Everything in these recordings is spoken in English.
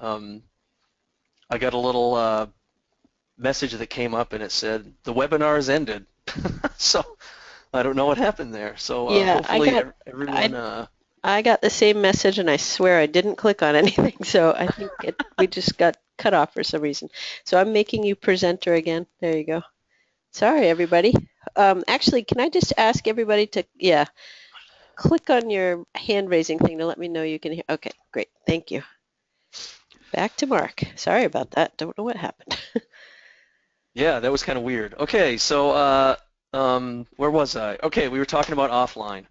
I got a little message that came up and it said the webinar has ended. So I don't know what happened there. So Yeah, hopefully everyone. I I got the same message and I swear I didn't click on anything, so I think we just got cut off for some reason. So I'm making you presenter again. There you go. Sorry, everybody. Actually, can I just ask everybody to, yeah, click on your hand raising thing to let me know you can hear. Okay, great. Thank you. Back to Mark. Sorry about that. Don't know what happened. Yeah, that was kind of weird. Okay, so where was I? Okay, we were talking about offline.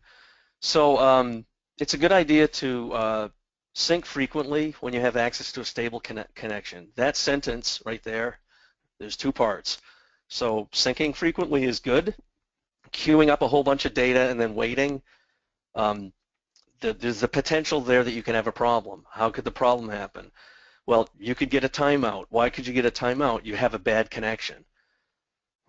So it's a good idea to sync frequently when you have access to a stable connection. That sentence right there, there's two parts. So syncing frequently is good. Queuing up a whole bunch of data and then waiting, um, there's the potential there that you can have a problem. How could the problem happen? Well, you could get a timeout. Why could you get a timeout? You have a bad connection.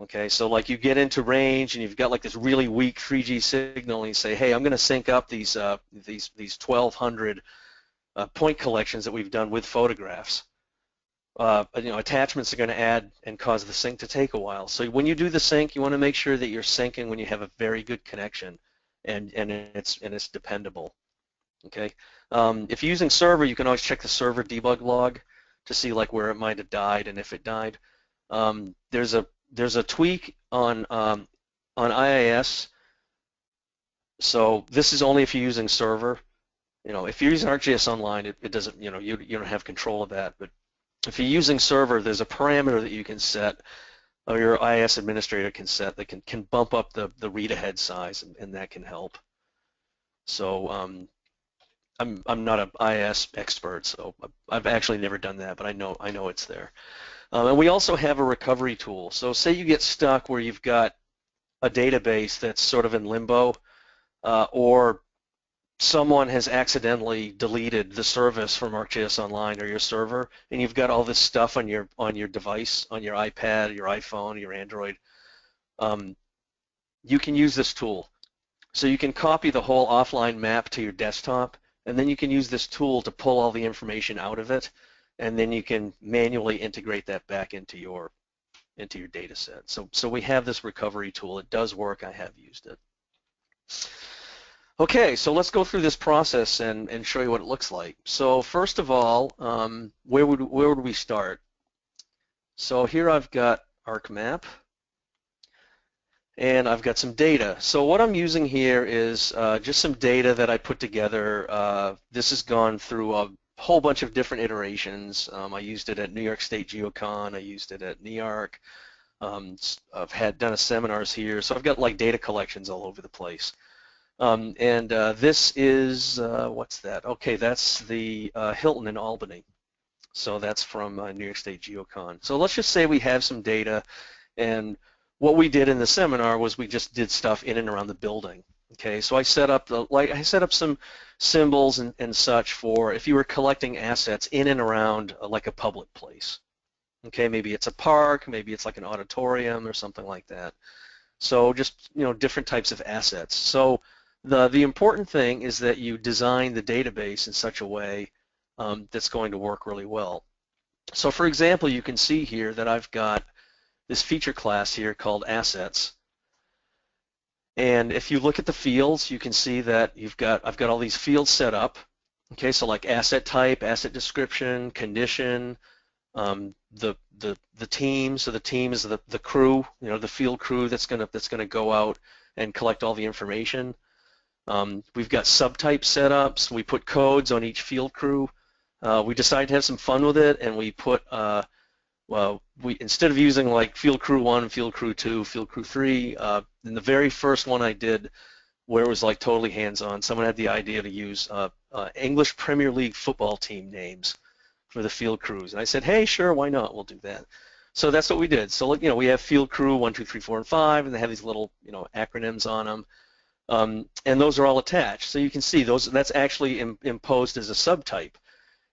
Okay, so like you get into range and you've got like this really weak 3G signal and you say, hey, I'm going to sync up these 1,200 point collections that we've done with photographs. Attachments are going to add and cause the sync to take a while. So when you do the sync, you want to make sure that you're syncing when you have a very good connection and it's dependable. Okay, if you're using server, you can always check the server debug log to see like where it might have died and if it died. There's a tweak on IIS. So this is only if you're using server. If you're using ArcGIS Online, it doesn't. You don't have control of that. But if you're using server, there's a parameter that you can set, or your IIS administrator can set that can bump up the read ahead size, and that can help. So I'm not an IIS expert, so I've actually never done that, but I know it's there. And we also have a recovery tool. So say you get stuck where you've got a database that's sort of in limbo, or someone has accidentally deleted the service from ArcGIS Online or your server, and you've got all this stuff on your device, on your iPad, your iPhone, your Android. You can use this tool. So you can copy the whole offline map to your desktop, and then you can use this tool to pull all the information out of it, and then you can manually integrate that back into your data set. So we have this recovery tool. It does work. I have used it. Okay, so let's go through this process and show you what it looks like. So first of all, where would we start? So here I've got ArcMap, and I've got some data. So what I'm using here is just some data that I put together. This has gone through a whole bunch of different iterations. I used it at New York State GeoCon. I used it at NEARC. I've done seminars here, so I've got like data collections all over the place. This is, what's that? Okay, that's the Hilton in Albany. So that's from New York State GeoCon. So let's just say we have some data, and what we did in the seminar was we just did stuff in and around the building. Okay, so I set up some symbols and such for if you were collecting assets in and around like a public place. Okay, maybe it's a park, maybe it's like an auditorium or something like that. So just different types of assets. So the important thing is that you design the database in such a way that's going to work really well. So for example, you can see here that I've got this feature class here called assets. And if you look at the fields, you can see that I've got all these fields set up. Okay, so like asset type, asset description, condition, the team. So the team is the crew, the field crew that's gonna go out and collect all the information. We've got subtype setups. We put codes on each field crew. We decided to have some fun with it, and we put instead of using like field crew 1, field crew 2, field crew 3, in the very first one I did, where it was like totally hands-on, someone had the idea to use English Premier League football team names for the field crews, and I said, hey, sure, why not? We'll do that. So that's what we did. So we have field crew 1, 2, 3, 4, and 5, and they have these little acronyms on them. And those are all attached. So you can see that's actually imposed as a subtype.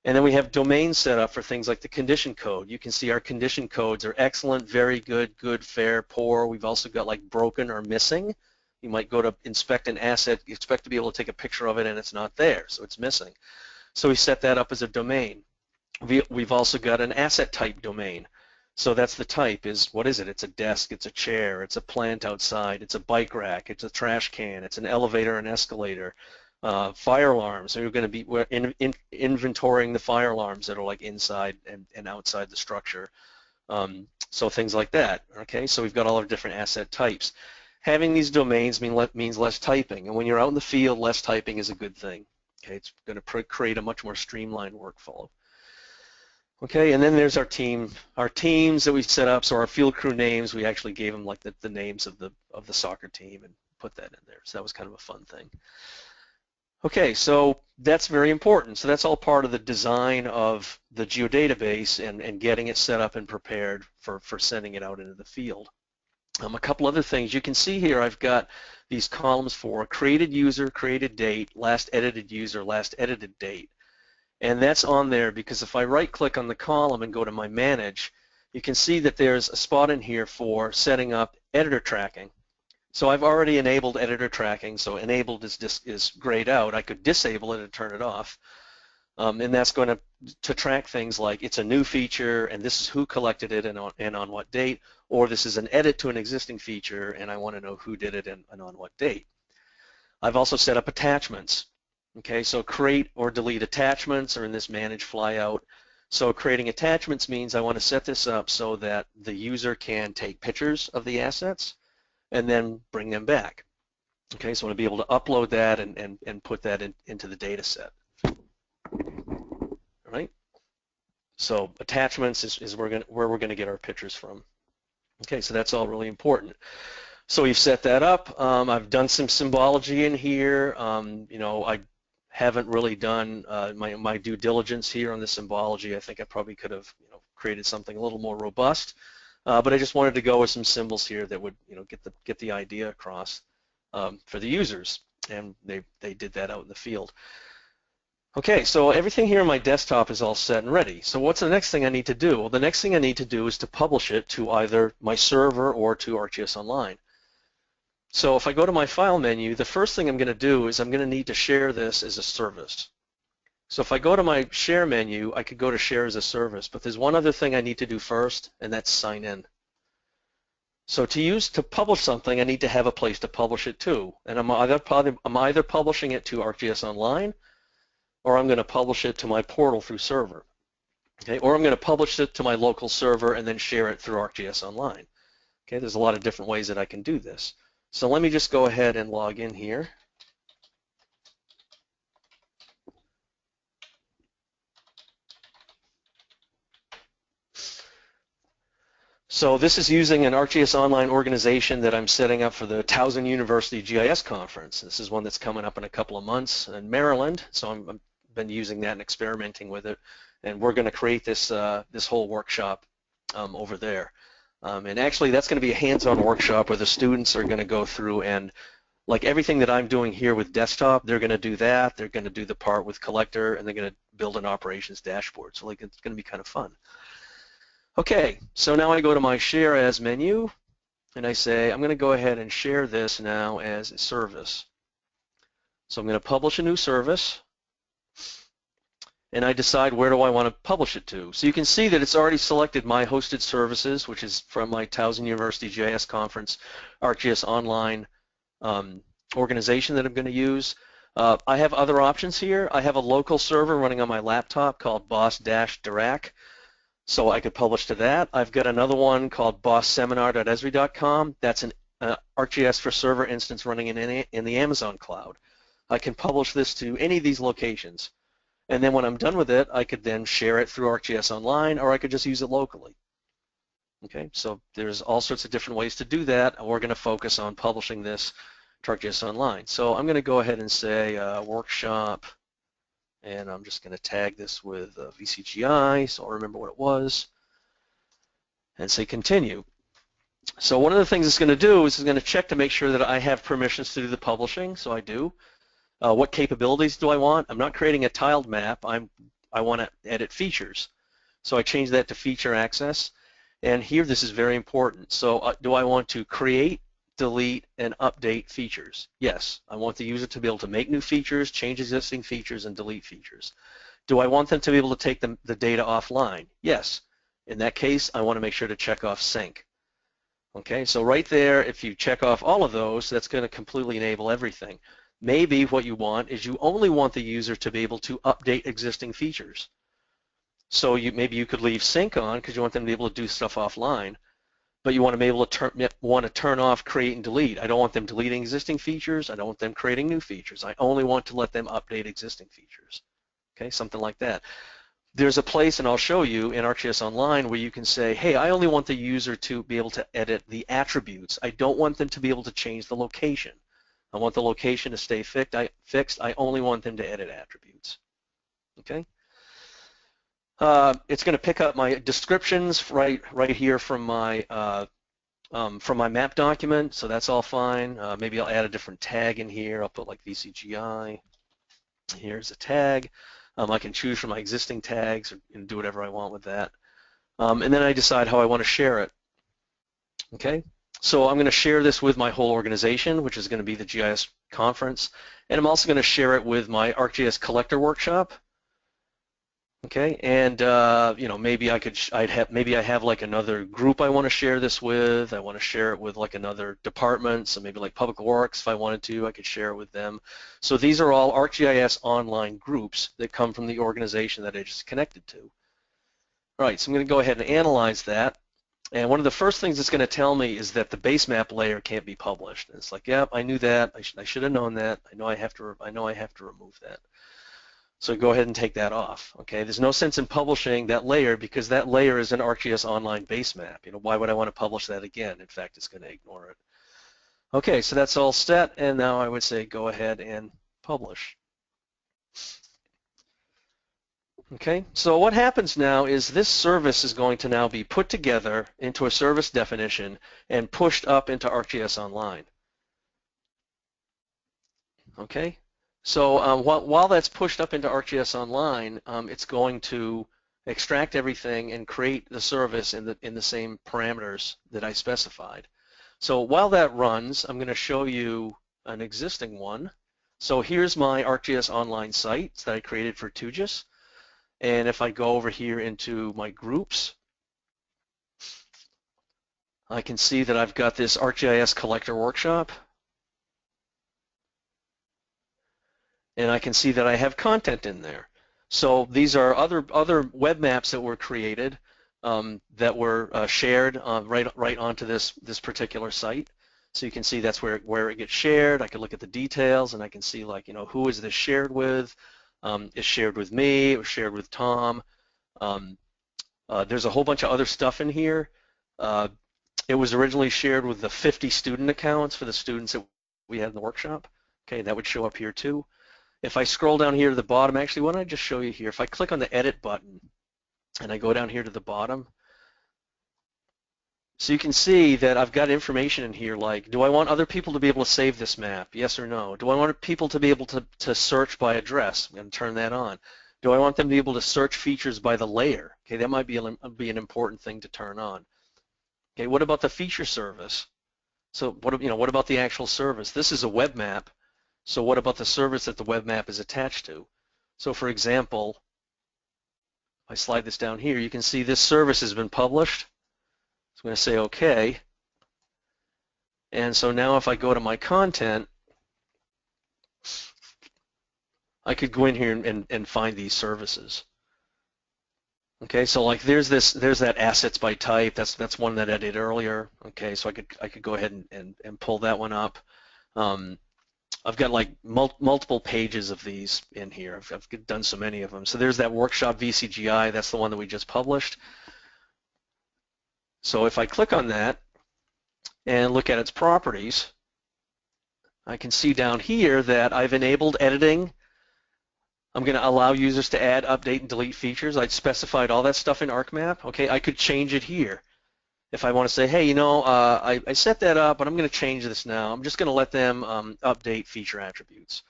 And then we have domains set up for things like the condition code. You can see our condition codes are excellent, very good, good, fair, poor. We've also got like broken or missing. You might go to inspect an asset, you expect to be able to take a picture of it, and it's not there, so it's missing. So we set that up as a domain. We've also got an asset type domain. So that's the type is, what is it? It's a desk, it's a chair, it's a plant outside, it's a bike rack, it's a trash can, it's an elevator and escalator, fire alarms. So you're going to be inventorying the fire alarms that are like inside and outside the structure. So things like that. Okay, so we've got all our different asset types. Having these domains means less typing, and when you're out in the field, less typing is a good thing. Okay, it's going to create a much more streamlined workflow. Okay, and then there's our teams that we set up. So our field crew names, we actually gave them like the names of the soccer team and put that in there. So that was kind of a fun thing. Okay, so that's very important. So that's all part of the design of the geodatabase and getting it set up and prepared for sending it out into the field. A couple other things. You can see here I've got these columns for created user, created date, last edited user, last edited date. And that's on there because if I right-click on the column and go to my Manage, you can see that there's a spot in here for setting up editor tracking. So I've already enabled editor tracking, so enabled is grayed out. I could disable it and turn it off. And that's going to track things like it's a new feature and this is who collected it and on what date, or this is an edit to an existing feature and I want to know who did it and on what date. I've also set up attachments. Okay, so create or delete attachments, or in this manage flyout. So creating attachments means I want to set this up so that the user can take pictures of the assets and then bring them back. Okay, so I want to be able to upload that and put that into the data set. All right, so attachments is where we're going to get our pictures from. Okay, so that's all really important. So we've set that up. I've done some symbology in here. You know, I haven't really done my due diligence here on the symbology. I think I probably could have created something a little more robust, but I just wanted to go with some symbols here that would get the idea across for the users, and they did that out in the field. Okay, so everything here on my desktop is all set and ready. So what's the next thing I need to do? Well, the next thing I need to do is to publish it to either my server or to ArcGIS Online. So if I go to my file menu, the first thing I'm going to do is I'm going to need to share this as a service. So if I go to my share menu, I could go to share as a service, but there's one other thing I need to do first, and that's sign in. So to publish something, I need to have a place to publish it to, and I'm either publishing it to ArcGIS Online, or I'm going to publish it to my portal through server. Okay, or I'm going to publish it to my local server and then share it through ArcGIS Online. Okay, there's a lot of different ways that I can do this. So let me just go ahead and log in here. So this is using an ArcGIS Online organization that I'm setting up for the Towson University GIS Conference. This is one that's coming up in a couple of months in Maryland, so I've been using that and experimenting with it, and we're going to create this whole workshop over there. And actually that's going to be a hands-on workshop where the students are going to go through and like everything that I'm doing here with desktop, they're going to do that. They're going to do the part with collector, and they're going to build an operations dashboard. So like it's going to be kind of fun. Okay, so now I go to my Share As menu, and I say I'm going to go ahead and share this now as a service. So I'm going to publish a new service, and I decide where do I want to publish it to. So you can see that it's already selected my hosted services, which is from my Towson University GIS Conference, ArcGIS Online organization that I'm going to use. I have other options here. I have a local server running on my laptop called boss-dirac. So I could publish to that. I've got another one called bossseminar.esri.com. That's an ArcGIS for server instance running in the Amazon cloud. I can publish this to any of these locations. And then when I'm done with it, I could then share it through ArcGIS Online, or I could just use it locally. Okay, so there's all sorts of different ways to do that. We're going to focus on publishing this to ArcGIS Online. So I'm going to go ahead and say workshop, and I'm just going to tag this with VCGI, so I'll remember what it was, and say continue. So one of the things it's going to do is it's going to check to make sure that I have permissions to do the publishing, so I do. What capabilities do I want? I'm not creating a tiled map. I want to edit features. So I change that to feature access. And here this is very important. So do I want to create, delete, and update features? Yes. I want the user to be able to make new features, change existing features, and delete features. Do I want them to be able to take the data offline? Yes. In that case, I want to make sure to check off sync. Okay, so right there, if you check off all of those, that's going to completely enable everything. Maybe what you want is you only want the user to be able to update existing features. So maybe you could leave sync on because you want them to be able to do stuff offline, but you want to be able to turn off create and delete. I don't want them deleting existing features. I don't want them creating new features. I only want to let them update existing features. Okay, something like that. There's a place, and I'll show you in ArcGIS Online, where you can say, hey, I only want the user to be able to edit the attributes. I don't want them to be able to change the location. I want the location to stay fixed. I only want them to edit attributes. Okay. It's going to pick up my descriptions right here from my map document, so that's all fine. Maybe I'll add a different tag in here. I'll put like VCGI. Here's a tag. I can choose from my existing tags and do whatever I want with that. And then I decide how I want to share it. Okay, so I'm going to share this with my whole organization, which is going to be the GIS conference, and I'm also going to share it with my ArcGIS collector workshop. Okay, and you know, maybe maybe I have like another group I want to share this with. I want to share it with like another department, so maybe like Public Works, if I wanted to, I could share it with them. So these are all ArcGIS online groups that come from the organization that I just connected to. All right, so I'm going to go ahead and analyze that. And one of the first things it's going to tell me is that the base map layer can't be published. And it's like, yep, I knew that. I should have known that. I know I have to remove that. So go ahead and take that off. Okay, there's no sense in publishing that layer because that layer is an ArcGIS Online base map. You know, why would I want to publish that again? In fact, it's going to ignore it. Okay, so that's all set, and now I would say go ahead and publish. Okay, so what happens now is this service is going to now be put together into a service definition and pushed up into ArcGIS Online. Okay. So while that's pushed up into ArcGIS Online, it's going to extract everything and create the service in the same parameters that I specified. So while that runs, I'm going to show you an existing one. So here's my ArcGIS Online site that I created for QGIS. And if I go over here into my groups, I can see that I've got this ArcGIS Collector Workshop. And I can see that I have content in there. So these are other web maps that were created that were shared right onto this particular site. So you can see that's where it gets shared. I can look at the details and I can see, like, you know, who is this shared with? It's shared with me. It was shared with Tom. There's a whole bunch of other stuff in here. It was originally shared with the 50 student accounts for the students that we had in the workshop. Okay, that would show up here too. If I scroll down here to the bottom, actually, why don't I just show you here? If I click on the edit button and I go down here to the bottom, so you can see that I've got information in here like, do I want other people to be able to save this map? Yes or no? Do I want people to be able to search by address? I'm going to turn that on. Do I want them to be able to search features by the layer? Okay, that might be an important thing to turn on. Okay, what about the feature service? So what about the actual service? This is a web map. So what about the service that the web map is attached to? So for example, if I slide this down here, you can see this service has been published. So I'm going to say OK. And so now if I go to my content, I could go in here and find these services. Okay, so like there's that assets by type. That's one that I did earlier. Okay, so I could go ahead and pull that one up. I've got like multiple pages of these in here. I've done so many of them. So there's that workshop VCGI. That's the one that we just published. So if I click on that and look at its properties, I can see down here that I've enabled editing. I'm going to allow users to add, update, and delete features. I'd specified all that stuff in ArcMap. Okay, I could change it here. If I want to say, hey, you know, I set that up, but I'm going to change this now. I'm just going to let them update feature attributes.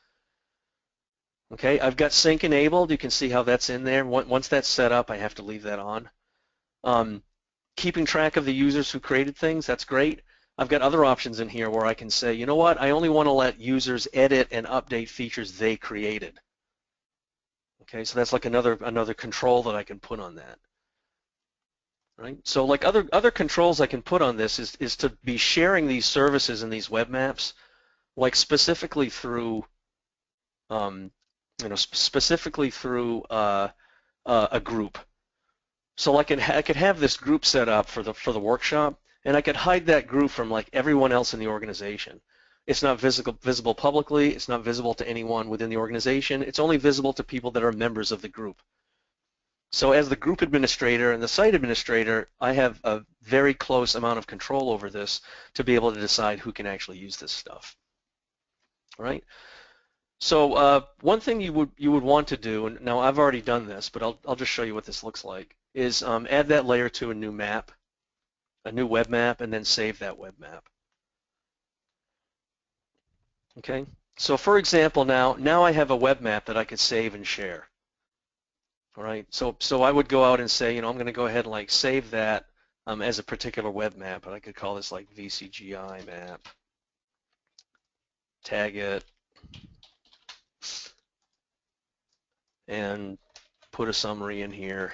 Okay, I've got sync enabled. You can see how that's in there. Once that's set up, I have to leave that on. Keeping track of the users who created things, that's great. I've got other options in here where I can say, you know what, I only want to let users edit and update features they created. Okay, so that's like another control that I can put on that. Right? So like other controls I can put on this is to be sharing these services and these web maps, like specifically through specifically through a group. So I could have this group set up for the workshop, and I could hide that group from like everyone else in the organization. It's not visible publicly. It's not visible to anyone within the organization. It's only visible to people that are members of the group. So as the group administrator and the site administrator, I have a very close amount of control over this to be able to decide who can actually use this stuff. All right. So one thing you would want to do, and now I've already done this, but I'll just show you what this looks like, is add that layer to a new map, a new web map, and then save that web map. Okay. So for example, now I have a web map that I could save and share. All right. So I would go out and say, I'm going to go ahead and like save that as a particular web map, and I could call this like VCGI map. Tag it. And put a summary in here,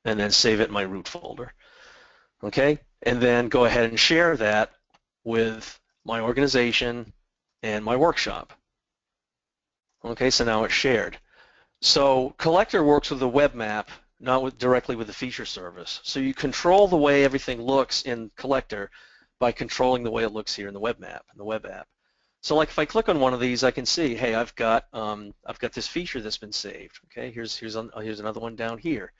and then save it in my root folder. Okay, and then go ahead and share that with my organization and my workshop. Okay, so now it's shared. So Collector works with the web map, not directly with the feature service. So you control the way everything looks in Collector by controlling the way it looks here in the web map, in the web app. So like if I click on one of these, I can see, hey, I've got this feature that's been saved. Okay, here's another one down here.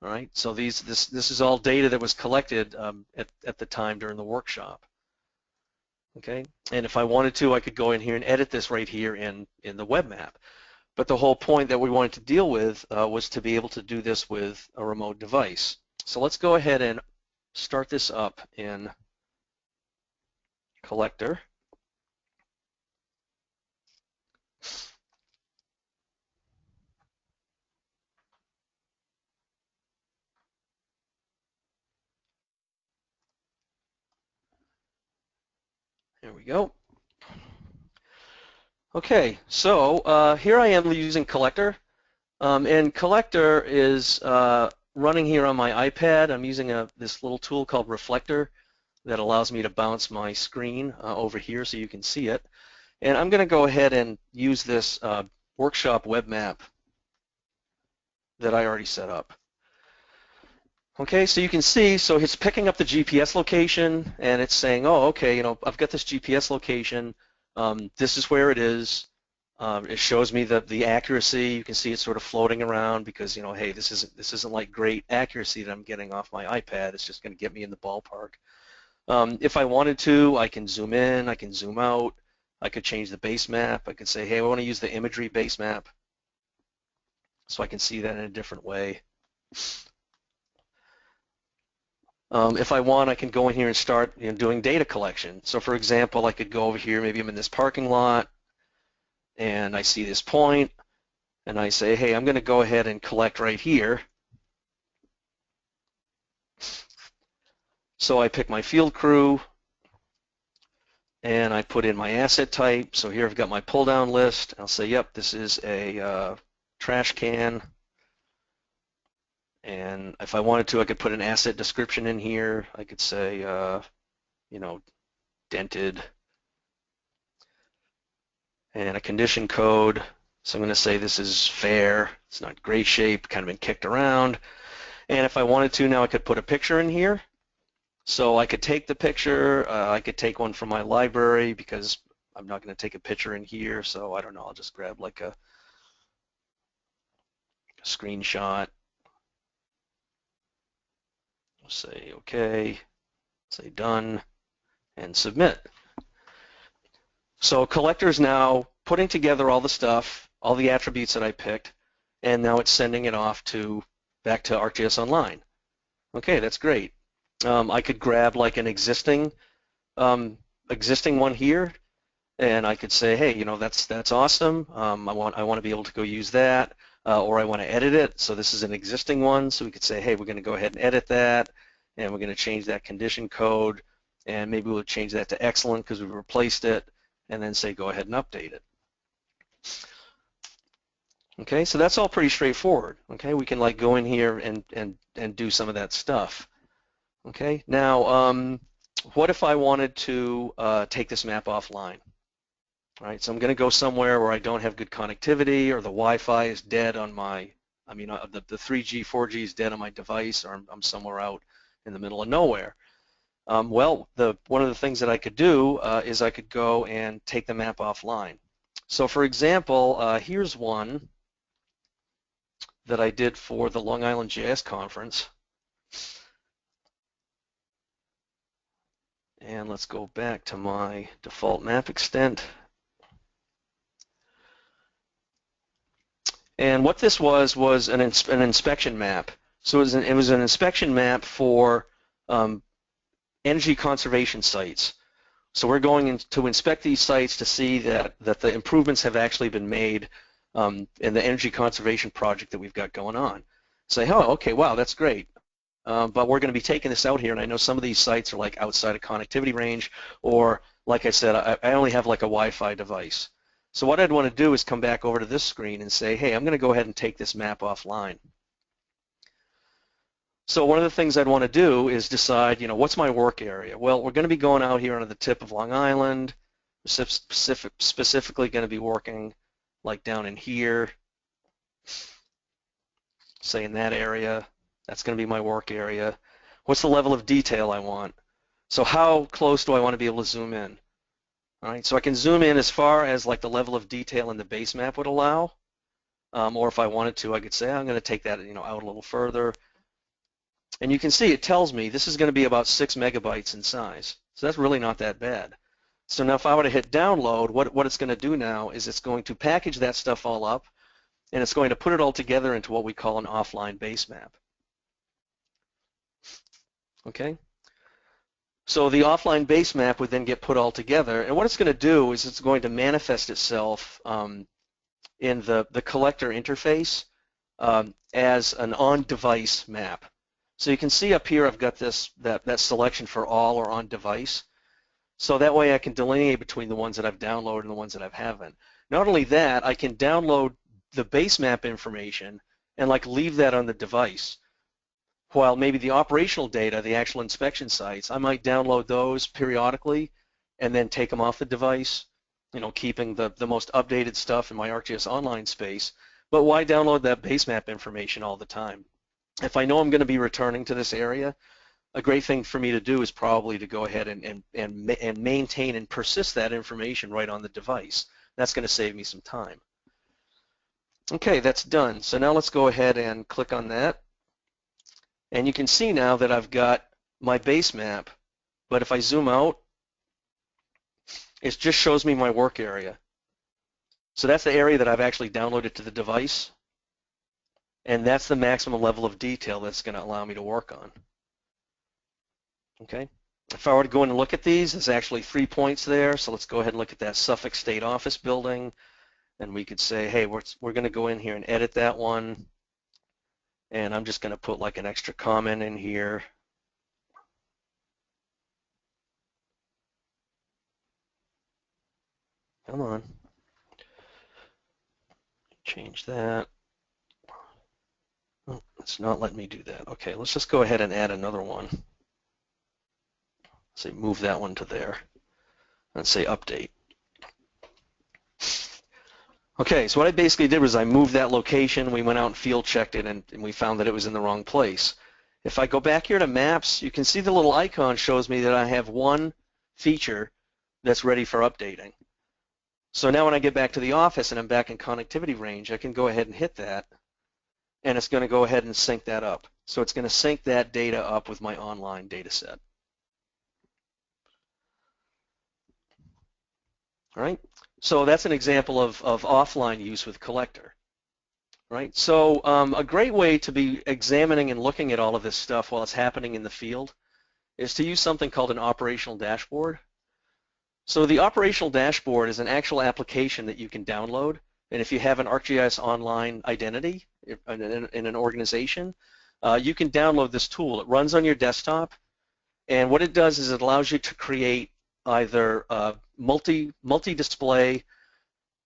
All right, so this is all data that was collected at the time during the workshop. Okay, and if I wanted to, I could go in here and edit this right here in the web map. But the whole point that we wanted to deal with was to be able to do this with a remote device. So let's go ahead and start this up in Collector. There we go. Okay, so here I am using Collector, and Collector is running here on my iPad. I'm using this little tool called Reflector that allows me to bounce my screen over here so you can see it. And I'm going to go ahead and use this workshop web map that I already set up. Okay, so you can see, so it's picking up the GPS location, and it's saying, oh, okay, I've got this GPS location. This is where it is. It shows me the accuracy. You can see it's sort of floating around because, hey, this isn't like great accuracy that I'm getting off my iPad. It's just going to get me in the ballpark. If I wanted to, I can zoom in, I can zoom out, I could change the base map. I could say, hey, I want to use the imagery base map so I can see that in a different way. If I want, I can go in here and start doing data collection. So for example, I could go over here, maybe I'm in this parking lot, and I see this point, and I say, hey, I'm going to go ahead and collect right here. So I pick my field crew, and I put in my asset type. So here I've got my pull-down list. I'll say, yep, this is a trash can. And if I wanted to, I could put an asset description in here. I could say, dented, and a condition code. So I'm going to say this is fair. It's not gray shape, kind of been kicked around. And if I wanted to, now I could put a picture in here. So I could take the picture. I could take one from my library because I'm not going to take a picture in here. So I don't know. I'll just grab like a screenshot. Say OK, say done, and submit. So Collector is now putting together all the stuff, all the attributes that I picked, and now it's sending it off back to ArcGIS Online. Okay, that's great. I could grab like an existing one here, and I could say, hey, that's awesome. I want to be able to go use that, or I want to edit it. So this is an existing one, so we could say, hey, we're going to go ahead and edit that, and we're going to change that condition code, and maybe we'll change that to excellent because we've replaced it, and then say go ahead and update it. Okay, so that's all pretty straightforward. Okay, we can like go in here and do some of that stuff. Okay, now what if I wanted to take this map offline? All right, so I'm going to go somewhere where I don't have good connectivity, or the Wi-Fi is dead on my, the 3G, 4G is dead on my device, or I'm somewhere out in the middle of nowhere. Well, one of the things that I could do is I could go and take the map offline. So for example, here's one that I did for the Long Island GIS conference. And let's go back to my default map extent. And what this was an inspection map. So it was an inspection map for energy conservation sites. So we're going to inspect these sites to see that the improvements have actually been made in the energy conservation project that we've got going on. Say, oh, okay, wow, that's great. But we're going to be taking this out here, and I know some of these sites are like outside of connectivity range, or like I said, I only have like a Wi-Fi device. So what I'd want to do is come back over to this screen and say, hey, I'm going to go ahead and take this map offline. So one of the things I'd want to do is decide, what's my work area? Well, we're going to be going out here onto the tip of Long Island, specifically going to be working like down in here, say in that area. That's going to be my work area. What's the level of detail I want? So how close do I want to be able to zoom in? All right, so I can zoom in as far as like the level of detail in the base map would allow, or if I wanted to, I could say I'm going to take that out a little further. And you can see it tells me this is going to be about 6 megabytes in size. So that's really not that bad. So now if I were to hit download, what it's going to do now is it's going to package that stuff all up, and it's going to put it all together into what we call an offline base map. Okay? So the offline base map would then get put all together, and what it's going to do is it's going to manifest itself in the collector interface as an on-device map. So you can see up here I've got that selection for all or on device. So that way I can delineate between the ones that I've downloaded and the ones that I haven't. Not only that, I can download the base map information and like leave that on the device. While maybe the operational data, the actual inspection sites, I might download those periodically and then take them off the device, keeping the most updated stuff in my ArcGIS Online space. But why download that base map information all the time? If I know I'm going to be returning to this area, a great thing for me to do is probably to go ahead and maintain and persist that information right on the device. That's going to save me some time. Okay, that's done. So now let's go ahead and click on that. And you can see now that I've got my base map, but if I zoom out, it just shows me my work area. So that's the area that I've actually downloaded to the device, and that's the maximum level of detail that's going to allow me to work on. Okay. If I were to go in and look at these, there's actually 3 points there, so let's go ahead and look at that Suffolk State Office building, and we could say, hey, we're going to go in here and edit that one. And I'm just going to put like an extra comment in here. Come on. Change that. Oh, it's not letting me do that. Okay, let's just go ahead and add another one. Say move that one to there. And say update. Okay, so what I basically did was I moved that location, we went out and field checked it, and we found that it was in the wrong place. If I go back here to maps, you can see the little icon shows me that I have one feature that's ready for updating. So now when I get back to the office and I'm back in connectivity range, I can go ahead and hit that, and it's going to go ahead and sync that up. So it's going to sync that data up with my online data set. All right, so that's an example of offline use with Collector. Right, so a great way to be examining and looking at all of this stuff while it's happening in the field is to use something called an operational dashboard. So the operational dashboard is an actual application that you can download, and if you have an ArcGIS Online identity in an organization, you can download this tool. It runs on your desktop, and what it does is it allows you to create either multi-display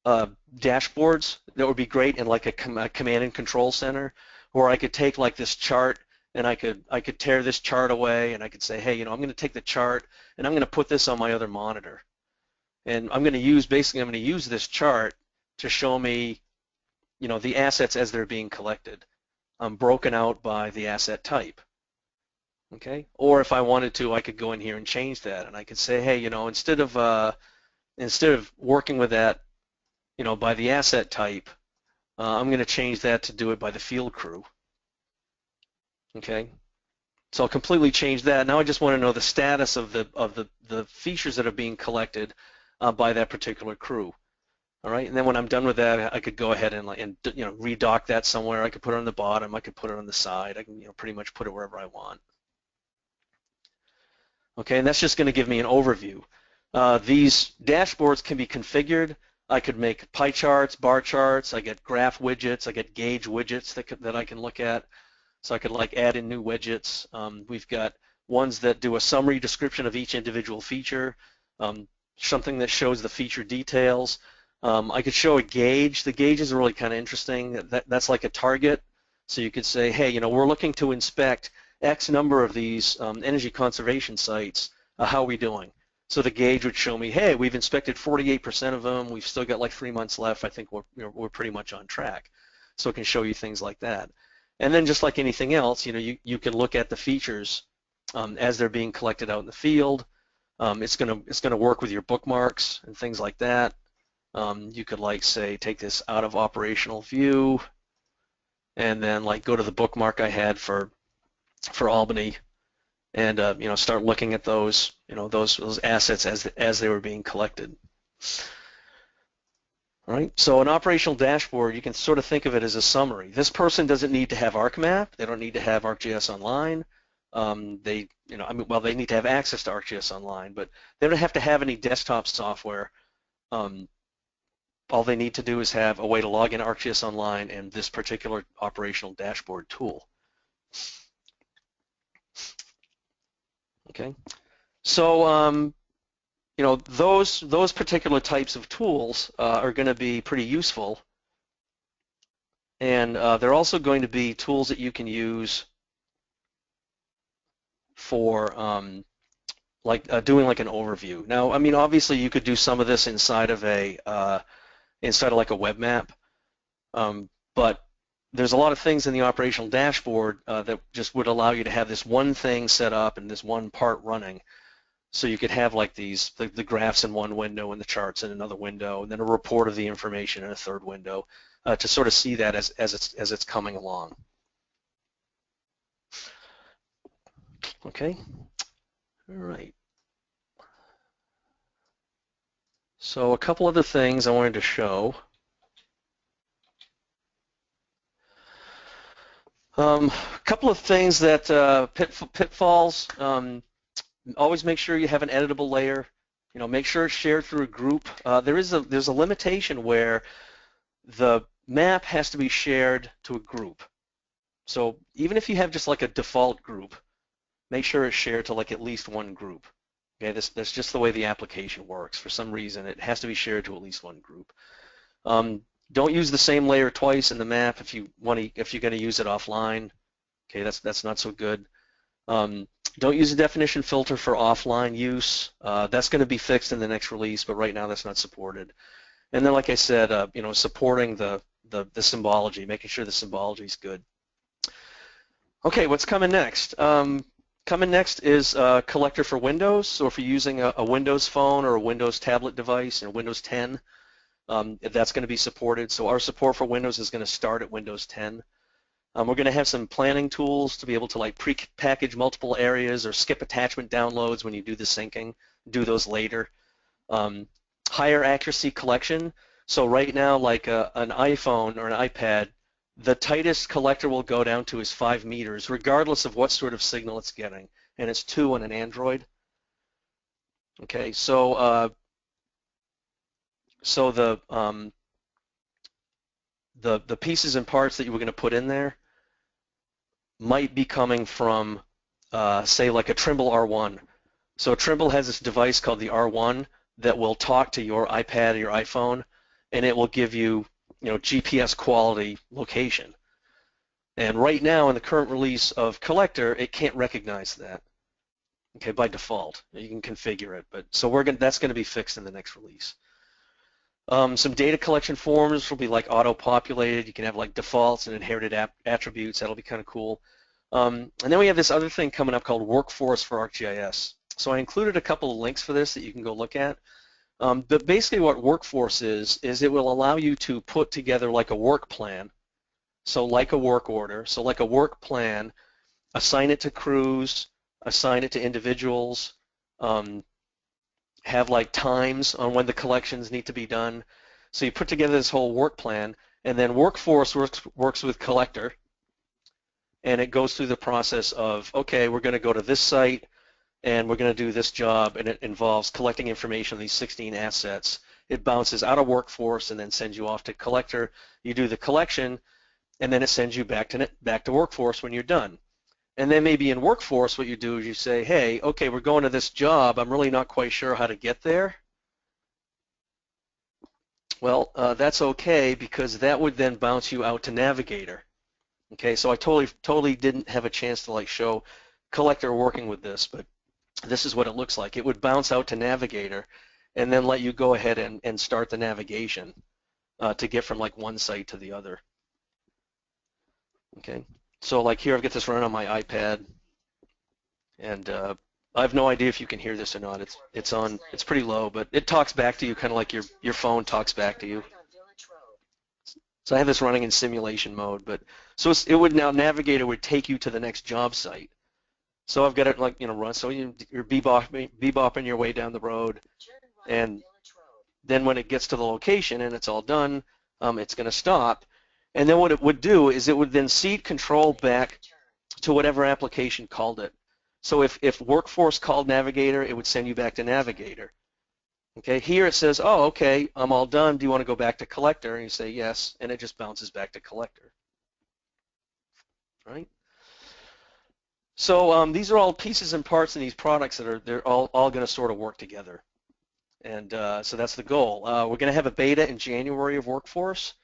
dashboards that would be great in like a command and control center, where I could take like this chart and I could tear this chart away and I could say, hey, I'm going to take the chart and I'm going to put this on my other monitor. And I'm going to use this chart to show me, the assets as they're being collected, broken out by the asset type. Okay. Or if I wanted to, I could go in here and change that, and I could say, hey, instead of working with that, by the asset type, I'm going to change that to do it by the field crew. Okay. So I'll completely change that. Now I just want to know the status of the features that are being collected by that particular crew. All right, and then when I'm done with that, I could go ahead and redock that somewhere. I could put it on the bottom. I could put it on the side. I can pretty much put it wherever I want. Okay, and that's just going to give me an overview. These dashboards can be configured. I could make pie charts, bar charts. I get graph widgets. I get gauge widgets that I can look at. So I could like add in new widgets. We've got ones that do a summary description of each individual feature, something that shows the feature details. I could show a gauge. The gauge is really kind of interesting. That's like a target. So you could say, hey, we're looking to inspect X number of these energy conservation sites. How are we doing? So the gauge would show me, hey, we've inspected 48% of them. We've still got like 3 months left. I think we're pretty much on track. So it can show you things like that. And then just like anything else, you can look at the features as they're being collected out in the field. It's gonna work with your bookmarks and things like that. You could like say take this out of operational view and then like go to the bookmark I had for Albany and start looking at those those assets as they were being collected. All right, so an operational dashboard, you can sort of think of it as a summary. This person doesn't need to have ArcMap. They don't need to have ArcGIS Online. They need to have access to ArcGIS Online, but they don't have to have any desktop software. All they need to do is have a way to log in ArcGIS Online and this particular operational dashboard tool. Okay, so those particular types of tools are going to be pretty useful, and they're also going to be tools that you can use for doing like an overview. Now, I mean, obviously, you could do some of this inside of like a web map, but there's a lot of things in the operational dashboard that just would allow you to have this one thing set up and this one part running. So you could have like the graphs in one window and the charts in another window, and then a report of the information in a third window to sort of see that as it's coming along. Okay, all right. So a couple other things I wanted to show. A couple of things that pitfalls. Always make sure you have an editable layer. Make sure it's shared through a group. There's a limitation where the map has to be shared to a group. So even if you have just like a default group, make sure it's shared to like at least one group. Okay, that's just the way the application works. For some reason, it has to be shared to at least one group. Don't use the same layer twice in the map if you're going to use it offline. Okay, that's not so good. Don't use a definition filter for offline use. That's going to be fixed in the next release, but right now that's not supported. And then, like I said, supporting the symbology, making sure the symbology is good. Okay, what's coming next? Coming next is Collector for Windows. So if you're using a Windows phone or a Windows tablet device, Windows 10, that's going to be supported. So our support for Windows is going to start at Windows 10. We're going to have some planning tools to be able to like pre-package multiple areas or skip attachment downloads when you do the syncing. Do those later. Higher accuracy collection. So right now, like an iPhone or an iPad, the tightest collector will go down to is 5 meters, regardless of what sort of signal it's getting, and it's 2 on an Android. Okay, so the pieces and parts that you were going to put in there might be coming from, say, like a Trimble R1. So Trimble has this device called the R1 that will talk to your iPad or your iPhone, and it will give you, GPS quality location. And right now in the current release of Collector, it can't recognize that. Okay, by default, you can configure it, but so that's going to be fixed in the next release. Some data collection forms will be like auto-populated. You can have like defaults and inherited attributes. That'll be kind of cool. And then we have this other thing coming up called Workforce for ArcGIS. So I included a couple of links for this that you can go look at. But basically what Workforce is it will allow you to put together like a work plan. So like a work order. So like a work plan, assign it to crews, assign it to individuals, have like times on when the collections need to be done. So you put together this whole work plan, and then Workforce works with Collector, and it goes through the process of, okay, we're going to go to this site, and we're going to do this job, and it involves collecting information on these 16 assets. It bounces out of Workforce and then sends you off to Collector. You do the collection, and then it sends you back to Workforce when you're done. And then maybe in Workforce, what you do is you say, hey, okay, we're going to this job. I'm really not quite sure how to get there. Well, that's okay, because that would then bounce you out to Navigator. Okay, so I totally didn't have a chance to like show Collector working with this, but this is what it looks like. It would bounce out to Navigator and then let you go ahead and start the navigation to get from like one site to the other. Okay. So like here I've got this running on my iPad, and I have no idea if you can hear this or not. It's pretty low, but it talks back to you kind of like your phone talks back to you. So I have this running in simulation mode, but so it would now Navigator would take you to the next job site. So I've got it like run. So you're bebopping your way down the road, and then when it gets to the location and it's all done, it's going to stop. And then what it would do is it would then seed control back to whatever application called it. So if Workforce called Navigator, it would send you back to Navigator. Okay, here it says, oh, okay, I'm all done. Do you want to go back to Collector? And you say yes, and it just bounces back to Collector. Right? So these are all pieces and parts in these products that they're all going to sort of work together. And so that's the goal. We're going to have a beta in January of Workforce.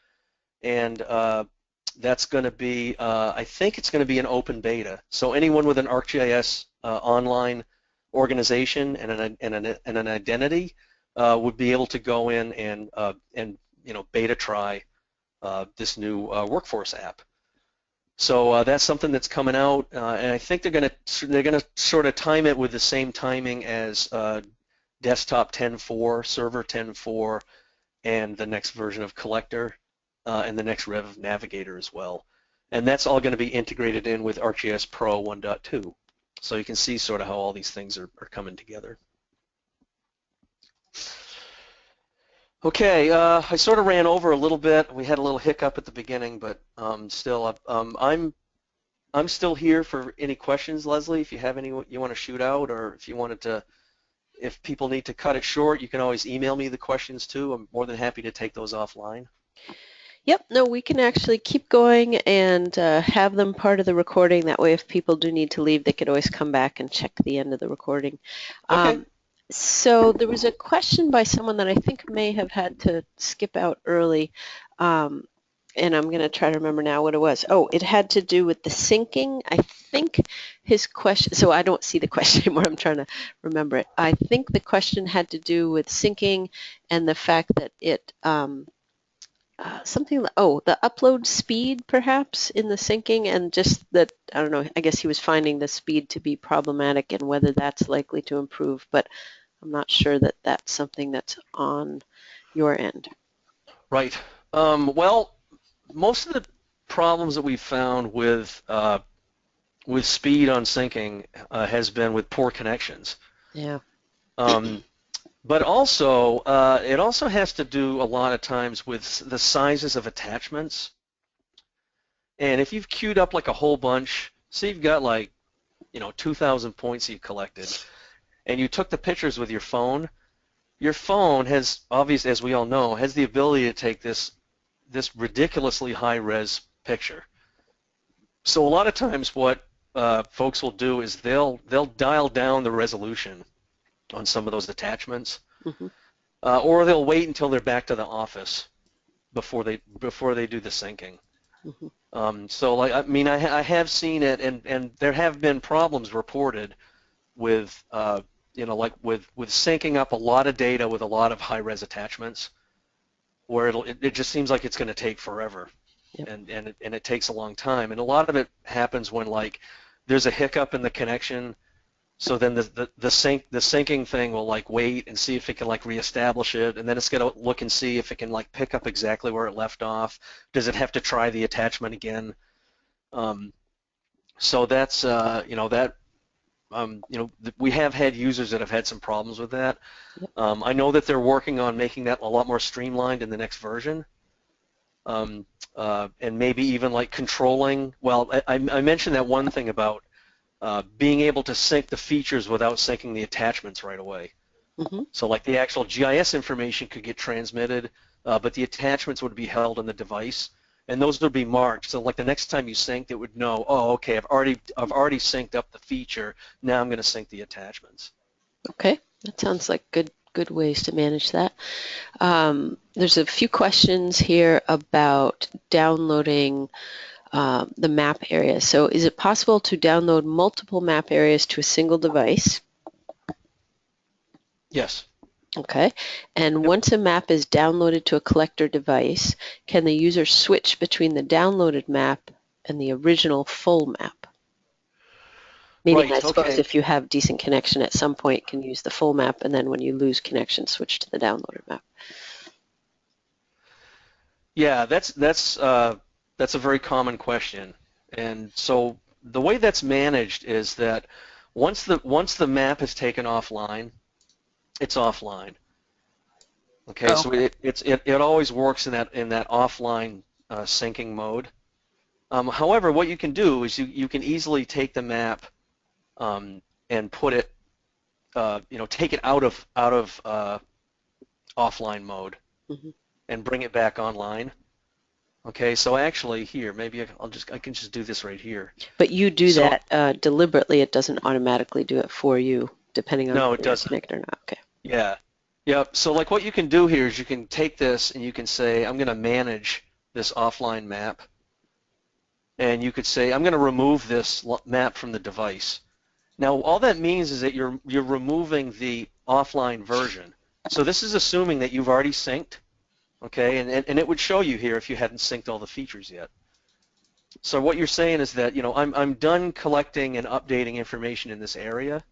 And that's going to be, I think it's going to be an open beta. So anyone with an ArcGIS online organization and an identity would be able to go in and beta try this new Workforce app. So that's something that's coming out, and I think they're going to sort of time it with the same timing as Desktop 10.4, Server 10.4, and the next version of Collector. And the next rev of Navigator as well. And that's all going to be integrated in with ArcGIS Pro 1.2. So you can see sort of how all these things are coming together. Okay, I sort of ran over a little bit. We had a little hiccup at the beginning, but still, I'm still here for any questions, Leslie. If you have any you want to shoot out, or if you wanted to, if people need to cut it short, you can always email me the questions too. I'm more than happy to take those offline. Yep, no, we can actually keep going and have them part of the recording. That way, if people do need to leave, they could always come back and check the end of the recording. Okay. So there was a question by someone that I think may have had to skip out early, and I'm going to try to remember now what it was. Oh, it had to do with the syncing. I think his question, so I don't see the question anymore. I'm trying to remember it. I think the question had to do with syncing and the fact that it the upload speed perhaps in the syncing, and just that, I don't know, I guess he was finding the speed to be problematic and whether that's likely to improve, but I'm not sure that that's something that's on your end. Right. Well, most of the problems that we've found with speed on syncing has been with poor connections. Yeah. But also, it also has to do a lot of times with the sizes of attachments. And if you've queued up like a whole bunch, say you've got like, 2,000 points you've collected, and you took the pictures with your phone has, obviously, as we all know, has the ability to take this ridiculously high-res picture. So a lot of times what folks will do is they'll dial down the resolution on some of those attachments, Mm-hmm. or they'll wait until they're back to the office before they do the syncing. Hmm. So like I mean I have seen it, and there have been problems reported with like with syncing up a lot of data with a lot of high-res attachments, where it just seems like it's going to take forever, Yep. and it takes a long time, and a lot of it happens when like there's a hiccup in the connection. So then the syncing thing will like wait and see if it can like reestablish it, and then it's going to look and see if it can like pick up exactly where it left off. Does it have to try the attachment again? Um, so that's that we have had users that have had some problems with that. Yep. I know that they're working on making that a lot more streamlined in the next version, and maybe even like controlling. Well, I mentioned that one thing about being able to sync the features without syncing the attachments right away. Hmm. So like the actual GIS information could get transmitted, but the attachments would be held in the device, and those would be marked. So like the next time you synced, it would know, oh, okay, I've already synced up the feature. Now I'm going to sync the attachments. Okay, that sounds like good ways to manage that. There's a few questions here about downloading the map area. So is it possible to download multiple map areas to a single device? Yes. Okay. And Yep. once a map is downloaded to a collector device, can the user switch between the downloaded map and the original full map? Meaning, I Right. suppose Okay. if you have decent connection at some point, can use the full map, and then when you lose connection, switch to the downloaded map. Yeah, that's a very common question. And so the way that's managed is that once the map is taken offline, it's offline. Okay, so Okay. it always works in that offline syncing mode. However, what you can do is you can easily take the map and put it take it out of offline mode Hmm. and bring it back online. Okay, so actually here maybe I can just do this right here. But you do So that deliberately. It doesn't automatically do it for you, depending on no, it whether you're doesn't. connected or not. Okay. Yeah. Yeah. So like what you can do here is you can take this and you can say, I'm going to manage this offline map. And you could say, I'm going to remove this map from the device. Now, all that means is that you're removing the offline version. So this is assuming that you've already synced, okay? And it would show you here if you hadn't synced all the features yet. So what you're saying is that, I'm done collecting and updating information in this area.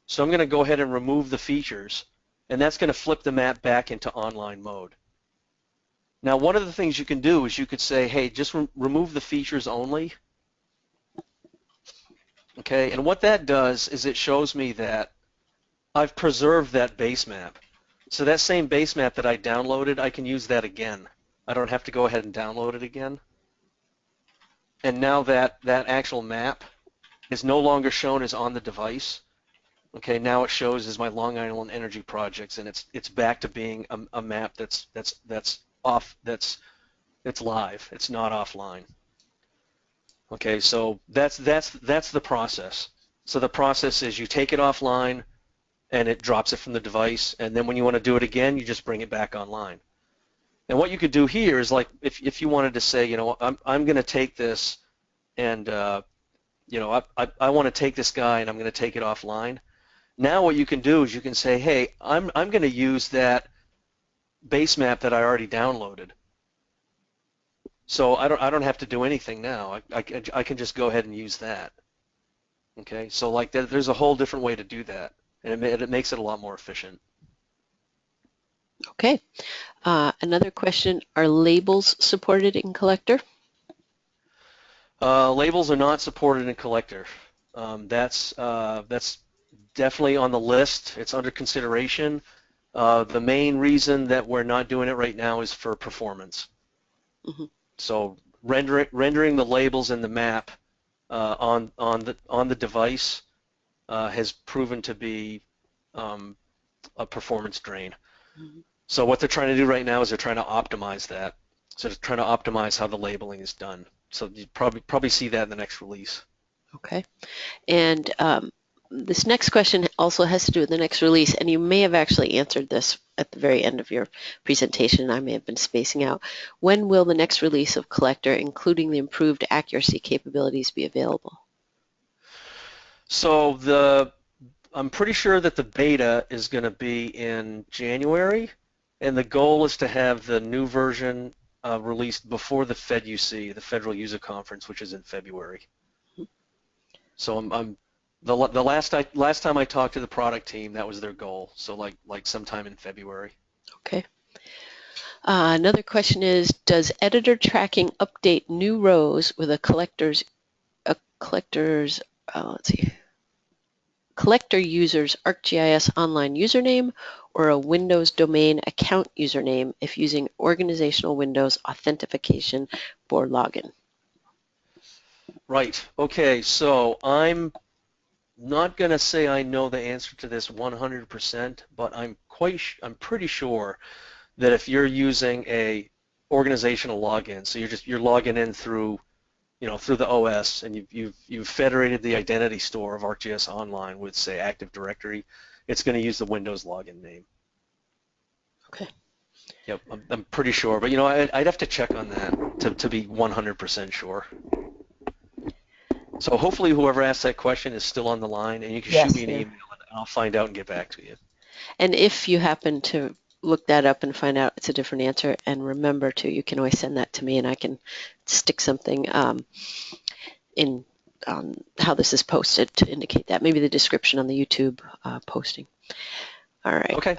So I'm going to go ahead and remove the features, and that's going to flip the map back into online mode. Now, one of the things you can do is you could say, hey, just remove the features only. Okay, and what that does is it shows me that I've preserved that base map. So that same base map that I downloaded, I can use that again. I don't have to go ahead and download it again. And now that actual map is no longer shown as on the device. Okay, now it shows as my Long Island Energy projects, and it's back to being a map that's off that's live. It's not offline. Okay, so that's the process. So the process is you take it offline and it drops it from the device, and then when you want to do it again, you just bring it back online. And what you could do here is like if you wanted to say, I'm going to take this and I want to take this guy and I'm going to take it offline. Now what you can do is you can say, hey, I'm going to use that base map that I already downloaded. So I don't have to do anything now. I can just go ahead and use that. Okay, so like there's a whole different way to do that, and it makes it a lot more efficient. Okay. Another question, are labels supported in Collector? Labels are not supported in Collector. That's definitely on the list. It's under consideration. The main reason that we're not doing it right now is for performance. Hmm. So rendering the labels in the map on the device has proven to be a performance drain. Hmm. So what they're trying to do right now is they're trying to optimize that. So they're trying to optimize how the labeling is done. So you probably see that in the next release. Okay. And this next question also has to do with the next release, and you may have actually answered this at the very end of your presentation. I may have been spacing out. When will the next release of Collector, including the improved accuracy capabilities, be available? So I'm pretty sure that the beta is going to be in January, and the goal is to have the new version released before the FedUC, the Federal User Conference, which is in February. So the last time I talked to the product team, that was their goal. So like sometime in February. Okay. Another question is, does editor tracking update new rows with a collector's let's see, collector user's ArcGIS Online username or a Windows domain account username if using organizational Windows authentication for login? Right. Okay. So I'm not going to say I know the answer to this 100%, but I'm pretty sure that if you're using a organizational login, so you're logging in through through the OS, and you've federated the identity store of ArcGIS Online with, say, Active Directory, it's going to use the Windows login name. Okay. Yep, I'm pretty sure, but I'd have to check on that to be 100% sure. So hopefully whoever asked that question is still on the line, and you can shoot me an email, and I'll find out and get back to you. And if you happen to look that up and find out it's a different answer, and remember to, you can always send that to me, and I can stick something in how this is posted to indicate that. Maybe the description on the YouTube posting. All right. Okay.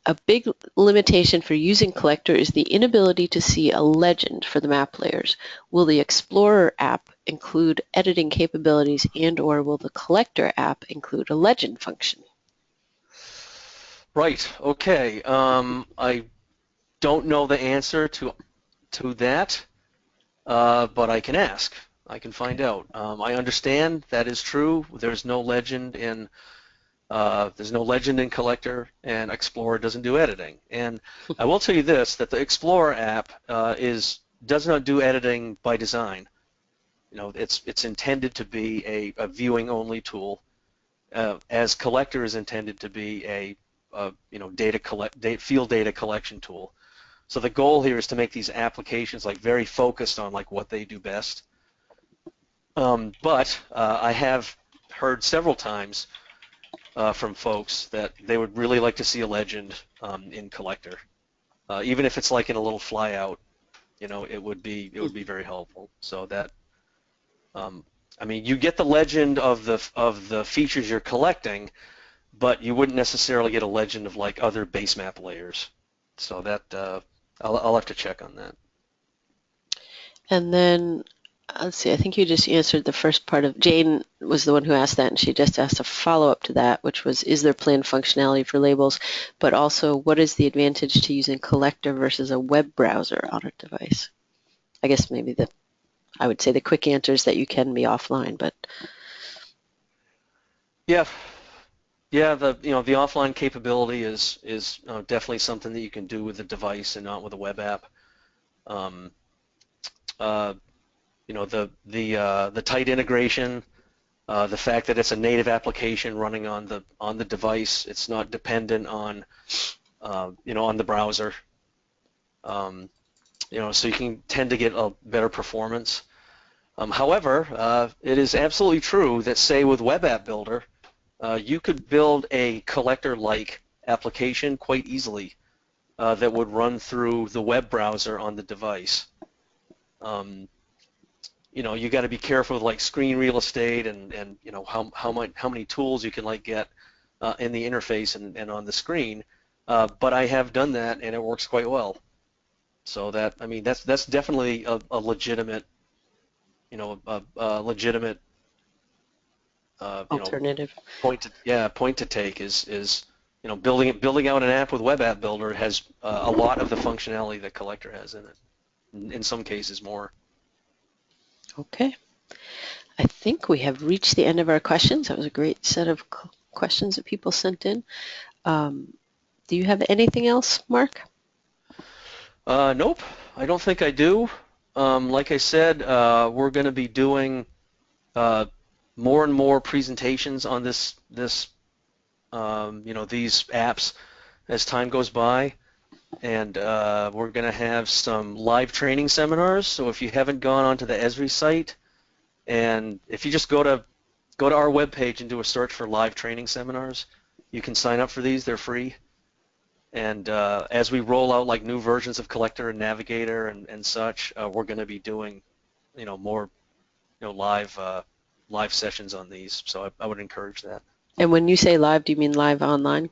A big limitation for using Collector is the inability to see a legend for the map layers. Will the Explorer app include editing capabilities, and/or will the Collector app include a legend function? Right. Okay. I don't know the answer to that, but I can ask. I can find out. I understand that is true. There's no legend in Collector, and Explorer doesn't do editing. And I will tell you this: that the Explorer app does not do editing by design. It's intended to be a viewing only tool, as Collector is intended to be a field data collection tool. So the goal here is to make these applications very focused on what they do best. But I have heard several times from folks that they would really like to see a legend in Collector, even if it's in a little flyout. It would be very helpful. So that I mean, you get the legend of the features you're collecting, but you wouldn't necessarily get a legend of other base map layers. So that I'll have to check on that. And then, let's see, I think you just answered the first part of, Jane was the one who asked that, and she just asked a follow-up to that, which was, is there planned functionality for labels, but also what is the advantage to using Collector versus a web browser on a device? I guess maybe I would say the quick answer is that you can be offline, but. Yeah. Yeah, the offline capability is definitely something that you can do with the device and not with a web app. The tight integration, the fact that it's a native application running on the device, it's not dependent on on the browser. So you can tend to get a better performance. However, it is absolutely true that, say, with Web App Builder, you could build a Collector-like application quite easily that would run through the web browser on the device. You got to be careful with screen real estate and how many tools you can get in the interface and on the screen. But I have done that, and it works quite well. So that's definitely a legitimate Alternative. Point to take is building out an app with Web App Builder has a lot of the functionality that Collector has in it. In some cases, more. Okay. I think we have reached the end of our questions. That was a great set of questions that people sent in. Do you have anything else, Mark? Nope, I don't think I do. Like I said, we're going to be doing more and more presentations on these apps as time goes by. And we're going to have some live training seminars. So if you haven't gone onto the ESRI site, and if you just go to our webpage and do a search for live training seminars, you can sign up for these. They're free. And as we roll out like new versions of Collector and Navigator and such, we're going to be doing, more, live sessions on these. So I would encourage that. And when you say live, do you mean live online?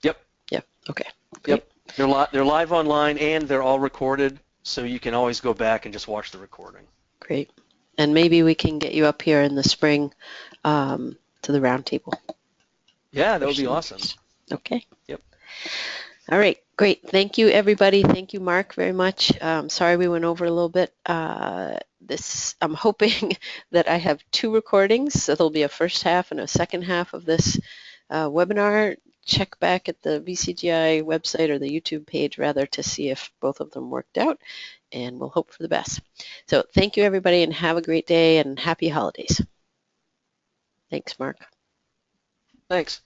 Yep. Yeah. Okay. Great. Yep. They're live online and they're all recorded, so you can always go back and just watch the recording. Great. And maybe we can get you up here in the spring to the roundtable. Yeah, that would be awesome. Okay. Yep. All right. Great. Thank you, everybody. Thank you, Mark, very much. Sorry we went over a little bit. I'm hoping that I have 2 recordings, so there'll be a first half and a second half of this webinar. Check back at the VCGI website or the YouTube page, rather, to see if both of them worked out, and we'll hope for the best. So thank you, everybody, and have a great day and happy holidays. Thanks, Mark. Thanks.